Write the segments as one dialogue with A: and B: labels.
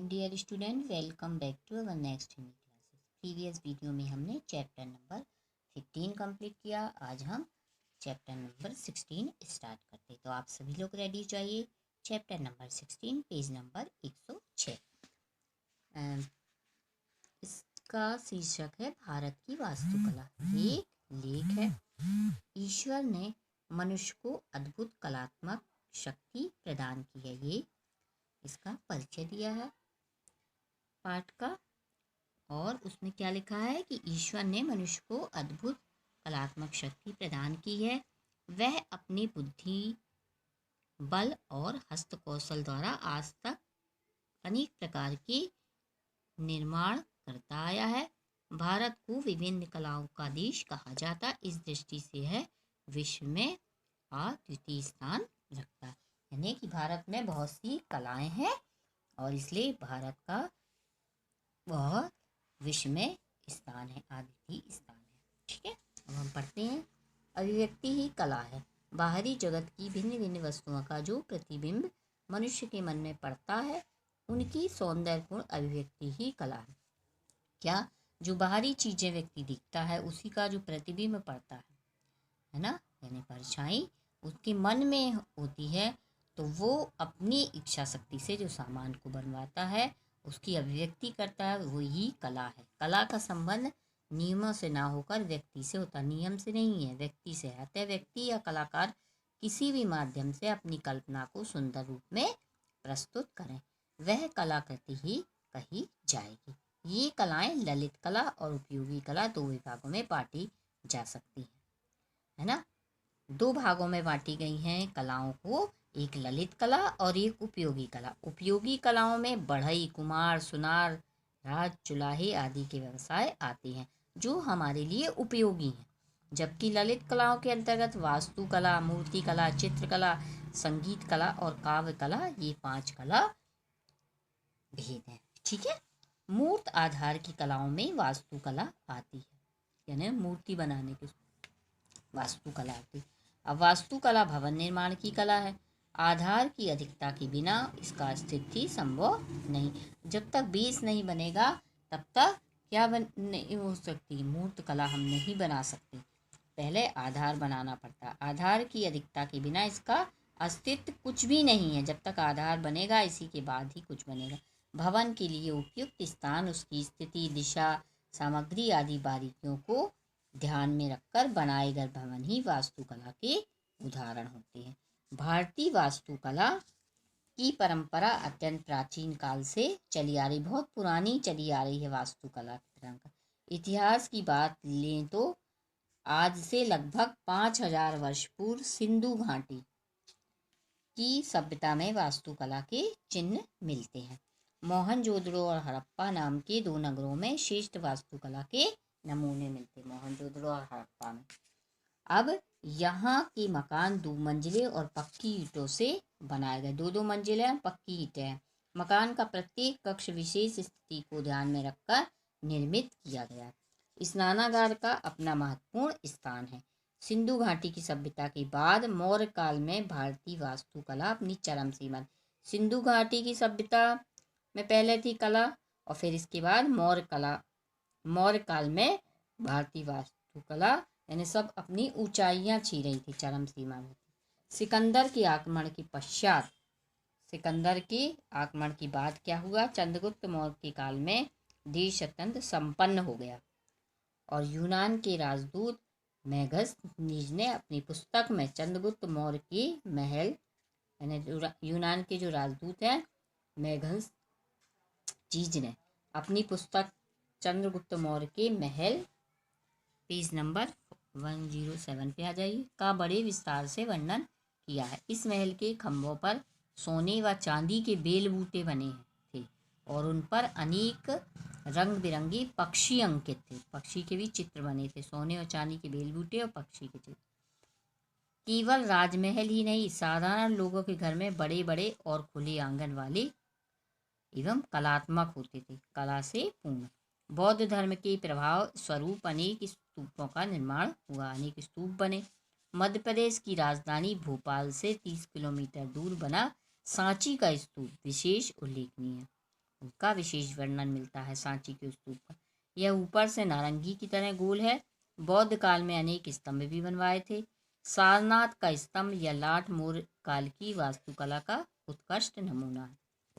A: Dear student, welcome back to our next Hindi classes. Previous video में हमने chapter number 15 complete किया। आज हम चैप्टर नंबर 16 स्टार्ट करते। तो आप सभी लोग रेडी चाहिए। Chapter number 16, page number 106। इसका शीर्षक है भारत की वास्तुकला। एक लेख है, ईश्वर ने मनुष्य को अद्भुत कलात्मक शक्ति प्रदान की है। ये इसका परिचय दिया है पाठ का, और उसमें क्या लिखा है कि ईश्वर ने मनुष्य को अद्भुत कलात्मक शक्ति प्रदान की है। वह अपनी बुद्धि, बल और हस्त कौशल द्वारा आज तक अनेक प्रकार के निर्माण करता आया है। भारत को विभिन्न कलाओं का देश कहा जाता, इस दृष्टि से है विश्व में अद्वितीय स्थान रखता है। यानी कि भारत में बहुत सी कलाएं हैं और इसलिए भारत का वह विश्व में स्थान है, अद्वितीय स्थान है। ठीक है, अब हम पढ़ते हैं। अभिव्यक्ति ही कला है। बाहरी जगत की भिन्न भिन्न वस्तुओं का जो प्रतिबिंब मनुष्य के मन में पड़ता है, उनकी सौंदर्यपूर्ण अभिव्यक्ति ही कला है। क्या? जो बाहरी चीजें व्यक्ति दिखता है, उसी का जो प्रतिबिंब पड़ता है ना, यानी परछाई उसके मन में होती है, तो वो अपनी इच्छा शक्ति से जो सामान को बनवाता है, उसकी अभिव्यक्ति करता है, वो ही कला है। कला का संबंध नियमों से ना होकर व्यक्ति से होता, नियम से नहीं है, व्यक्ति से है। अतः व्यक्ति या कलाकार किसी भी माध्यम से अपनी कल्पना को सुंदर रूप में प्रस्तुत करें, वह कलाकृति ही कही जाएगी। ये कलाएं ललित कला और उपयोगी कला दो विभागों में बांटी जा सकती है ना। दो भागों में बांटी गई हैं कलाओं को, एक ललित कला और एक उपयोगी कला। उपयोगी कलाओं में बढ़ई, कुम्हार, सुनार, राज, चुलाहे आदि के व्यवसाय आते हैं जो हमारे लिए उपयोगी हैं, जबकि ललित कलाओं के अंतर्गत वास्तुकला, मूर्ति कला, चित्रकला, संगीत कला और काव्य कला, ये 5 कला भेद हैं। ठीक है, मूर्त आधार की कलाओं में वास्तुकला आती है, यानी मूर्ति बनाने की वास्तुकला आती है। अब वास्तुकला भवन निर्माण की कला है। आधार की अधिकता के बिना इसका स्थिति संभव नहीं। जब तक बेस नहीं बनेगा तब तक क्या नहीं हो सकती, मूर्त कला हम नहीं बना सकते। पहले आधार बनाना पड़ता। आधार की अधिकता के बिना इसका अस्तित्व कुछ भी नहीं है। जब तक आधार बनेगा, इसी के बाद ही कुछ बनेगा। भवन के लिए उपयुक्त स्थान, उसकी स्थिति, दिशा, सामग्री आदि बारीकियों को ध्यान में रखकर बनाए गए भवन ही वास्तुकला के उदाहरण होते हैं। भारतीय वास्तुकला की परंपरा अत्यंत प्राचीन काल से चली आ रही, बहुत पुरानी चली आ रही है वास्तुकला की परंपरा। इतिहास की बात लें तो आज से लगभग 5000 वर्ष पूर्व सिंधु घाटी की सभ्यता में वास्तुकला के चिन्ह मिलते हैं। मोहनजोदड़ो और हड़प्पा नाम के 2 नगरों में श्रेष्ठ वास्तुकला के नमूने मिलते, मोहनजोदड़ो और हड़प्पा में। अब यहाँ के मकान 2 मंजिले और पक्की ईंटों से बनाए गए, 2-2 मंजिलें पक्की ईंटें हैं। मकान का प्रत्येक कक्ष विशेष स्थिति को ध्यान में रखकर निर्मित किया गया। स्नानागार का अपना महत्वपूर्ण स्थान है। सिंधु घाटी की सभ्यता के बाद मौर्य काल में भारतीय वास्तुकला अपनी चरम सीमा। सिंधु घाटी की सभ्यता में पहले थी कला, और फिर इसके बाद मौर्य काल में भारतीय वास्तुकला, यानी सब अपनी ऊंचाइयां छू रही थी, चरम सीमा में। सिकंदर के आक्रमण के पश्चात, सिकंदर के आक्रमण के बाद क्या हुआ? चंद्रगुप्त मौर्य के काल में देश अत्यंत संपन्न हो गया, और यूनान के राजदूत मैगस्थनीज ने अपनी पुस्तक में चंद्रगुप्त मौर्य के महल, यानी यूनान के जो राजदूत हैं मैगस्थनीज ने अपनी पुस्तक चंद्रगुप्त मौर्य के महल, पेज नंबर 107 पे आ जाइए, का बड़े विस्तार से वर्णन किया है। इस महल के खंभों पर सोने व चांदी के बेल बूटे बने थे और उन पर अनेक रंग बिरंगे पक्षी अंकित थे। पक्षी के भी चित्र बने थे, सोने और चांदी के बेल बूटे और पक्षी के चित्र। केवल राजमहल ही नहीं, साधारण लोगों के घर में बड़े बड़े और खुले आंगन वाले एवं कलात्मक होते थे, कला से पूर्ण। बौद्ध धर्म के प्रभाव स्वरूप अनेक स्तूपों का निर्माण हुआ, अनेक स्तूप बने। मध्य प्रदेश की राजधानी भोपाल से 30 किलोमीटर दूर बना सांची का स्तूप विशेष उल्लेखनीय है। उनका विशेष वर्णन मिलता है सांची के स्तूप पर। यह ऊपर से नारंगी की तरह गोल है। बौद्ध काल में अनेक स्तंभ भी बनवाए थे। सारनाथ का स्तंभ या लाठ मौर्य काल की वास्तुकला का उत्कृष्ट नमूना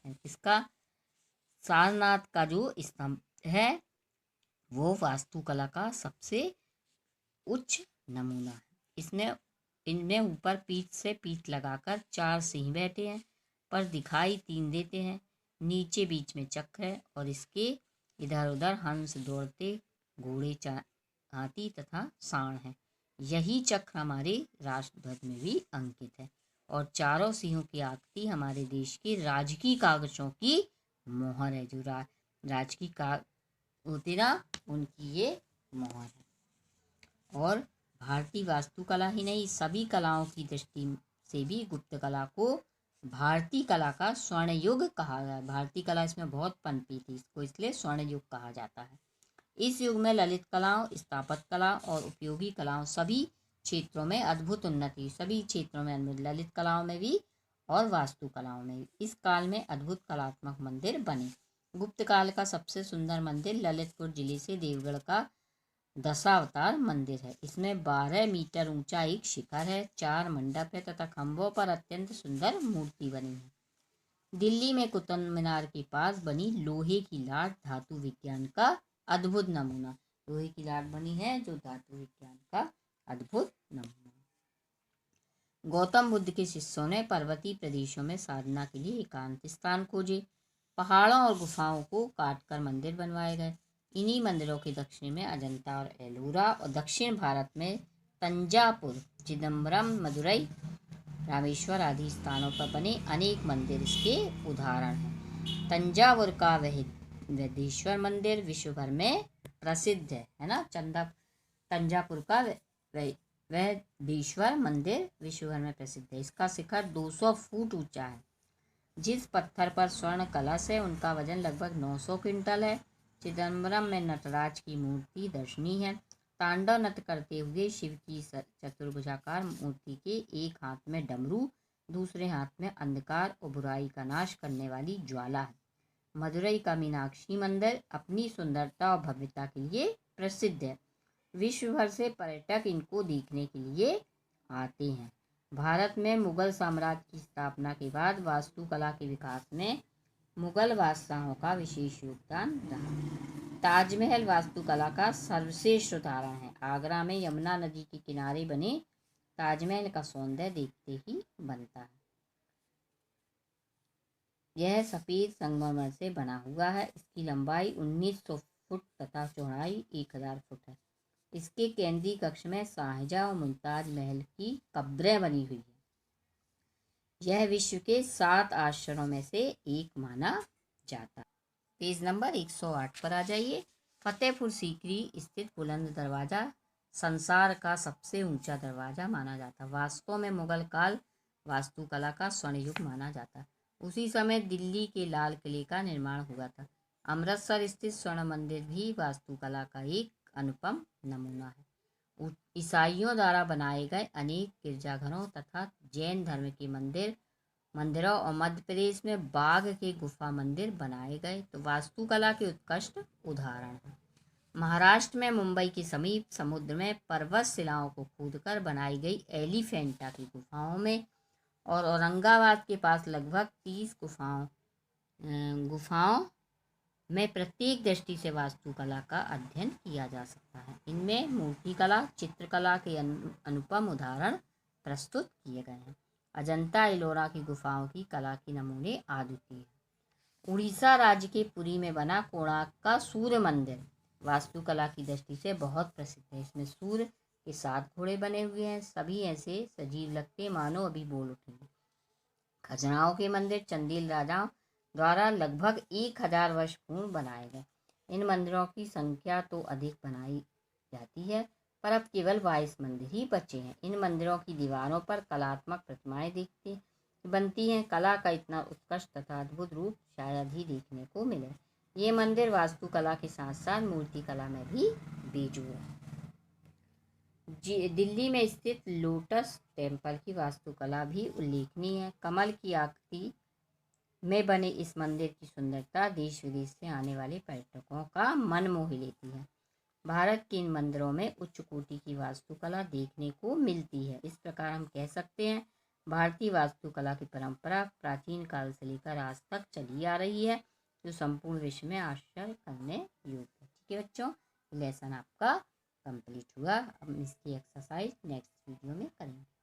A: है। इसका सारनाथ का जो स्तंभ है वो वास्तुकला का सबसे उच्च नमूना है। इनमें ऊपर पीठ से पीठ लगाकर 4 सिंह बैठे हैं, पर दिखाई 3 देते हैं। नीचे बीच में चक्र है और इसके इधर उधर हंस, दौड़ते घोड़े, हाथी तथा सांड है। यही चक्र हमारे राष्ट्रध्वज में भी अंकित है और चारों सिंहों की आकृति हमारे देश के राजकीय कागजों की मोहर है। जो राजकीय कागज होते ना, उनकी ये मोहर है। और भारतीय वास्तुकला ही नहीं, सभी कलाओं की दृष्टि से भी गुप्त कला को भारतीय कला का स्वर्ण युग कहा गया। भारतीय कला इसमें बहुत पनपी थी, इसको इसलिए स्वर्ण युग कहा जाता है। इस युग में ललित कलाओं, स्थापत्य कला और उपयोगी कलाओं सभी क्षेत्रों में अद्भुत उन्नति, सभी क्षेत्रों में ललित कलाओं में भी और वास्तु कलाओं में भी। इस काल में अद्भुत कलात्मक मंदिर बने। गुप्त काल का सबसे सुंदर मंदिर ललितपुर जिले से देवगढ़ का दशावतार मंदिर है। इसमें 12 मीटर ऊंचा एक शिखर है, 4 मंडप है तथा खंभों पर अत्यंत सुंदर मूर्ति बनी है। दिल्ली में कुतुब मीनार के पास बनी लोहे की लाट धातु विज्ञान का अद्भुत नमूना। लोहे की लाट बनी है जो धातु विज्ञान का अद्भुत नमूना। गौतम बुद्ध के शिष्यों ने पर्वतीय प्रदेशों में साधना के लिए एकांत स्थान खोजे। पहाड़ों और गुफाओं को काटकर मंदिर बनवाए गए। इन्हीं मंदिरों के दक्षिण में अजंता और एलोरा और दक्षिण भारत में तंजापुर, चिदम्बरम, मदुरई, रामेश्वर आदि स्थानों पर बने अनेक मंदिर इसके उदाहरण हैं। तंजावुर का वृद्धेश्वर मंदिर विश्व भर में प्रसिद्ध है ना। तंजापुर का वृद्धेश्वर मंदिर विश्व भर में प्रसिद्ध है। इसका शिखर 200 फुट ऊंचा है। जिस पत्थर पर स्वर्ण कलश है उनका वजन लगभग 900 क्विंटल है। चिदम्बरम में नटराज की मूर्ति दर्शनीय है। तांडव नृत्य करते हुए शिव की चतुर्भुजाकार मूर्ति के एक हाथ में डमरू, दूसरे हाथ में अंधकार और बुराई का नाश करने वाली ज्वाला है। मदुरई का मीनाक्षी मंदिर अपनी सुंदरता और भव्यता के लिए प्रसिद्ध है। विश्व भर से पर्यटक इनको देखने के लिए आते हैं। भारत में मुगल साम्राज्य की स्थापना के बाद वास्तुकला के विकास में मुगल बादशाहों का विशेष योगदान रहा। ताजमहल वास्तुकला का सर्वश्रेष्ठ उदाहरण है। आगरा में यमुना नदी के किनारे बने ताजमहल का सौंदर्य देखते ही बनता है। यह सफेद संगमरमर से बना हुआ है। इसकी लंबाई 1900 फुट तथा चौड़ाई 1000 फुट है। इसके केंद्रीय कक्ष में शाहजहां और मुमताज महल की कब्रें बनी हुई है। यह विश्व के 7 आश्चर्यों में से एक माना जाता है। पेज नंबर 108 पर आ जाइए। फतेहपुर सीकरी स्थित बुलंद दरवाजा संसार का सबसे ऊंचा दरवाजा माना जाता। वास्तव में मुगल काल वास्तुकला का स्वर्ण युग माना जाता। उसी समय दिल्ली के लाल किले का निर्माण हुआ था। अमृतसर स्थित स्वर्ण मंदिर भी वास्तुकला का एक अनुपम नमूना है। ईसाइयों द्वारा बनाए गए अनेक गिरजाघरों तथा जैन धर्म के मंदिरों और मध्य प्रदेश में बाघ के गुफा मंदिर बनाए गए तो वास्तुकला के उत्कृष्ट उदाहरण हैं। महाराष्ट्र में मुंबई के समीप समुद्र में पर्वत शिलाओं को खोदकर बनाई गई एलिफेंटा की गुफाओं में और औरंगाबाद के पास लगभग 30 गुफाओं में प्रत्येक दृष्टि से वास्तुकला का अध्ययन किया जा सकता है। इनमें मूर्तिकला, चित्रकला के अनुपम उदाहरण प्रस्तुत किए गए हैं। अजंता एलोरा की गुफाओं की कला के नमूने अद्वितीय हैं। उड़ीसा राज्य के पुरी में बना कोणार्क का सूर्य मंदिर वास्तुकला की दृष्टि से बहुत प्रसिद्ध है। इसमें सूर्य के 7 घोड़े बने हुए हैं। सभी ऐसे सजीव लगते मानो अभी बोल उठेंगे। खजुराहो के मंदिर चंदेल राजाओं द्वारा लगभग 1000 वर्ष पूर्व बनाए गए। इन मंदिरों की संख्या तो अधिक बनाई जाती है, पर अब केवल 22 मंदिर ही बचे हैं। इन मंदिरों की दीवारों पर कलात्मक प्रतिमाएं बनती हैं। कला का इतना उत्कृष्ट तथा अद्भुत रूप शायद ही देखने को मिले। ये मंदिर वास्तुकला के साथ साथ मूर्तिकला में भी बेजोड़ है। दिल्ली में स्थित लोटस टेम्पल की वास्तुकला भी उल्लेखनीय है। कमल की आकृति में बने इस मंदिर की सुंदरता देश विदेश से आने वाले पर्यटकों का मन मोह लेती है। भारत के इन मंदिरों में उच्च कोटि की वास्तुकला देखने को मिलती है। इस प्रकार हम कह सकते हैं भारतीय वास्तुकला की परंपरा प्राचीन काल से लेकर आज तक चली आ रही है, जो संपूर्ण विश्व में आश्चर्य करने योग्य है। ठीक है बच्चों, लेसन आपका कंप्लीट हुआ। अब इसकी एक्सरसाइज नेक्स्ट वीडियो में करेंगे।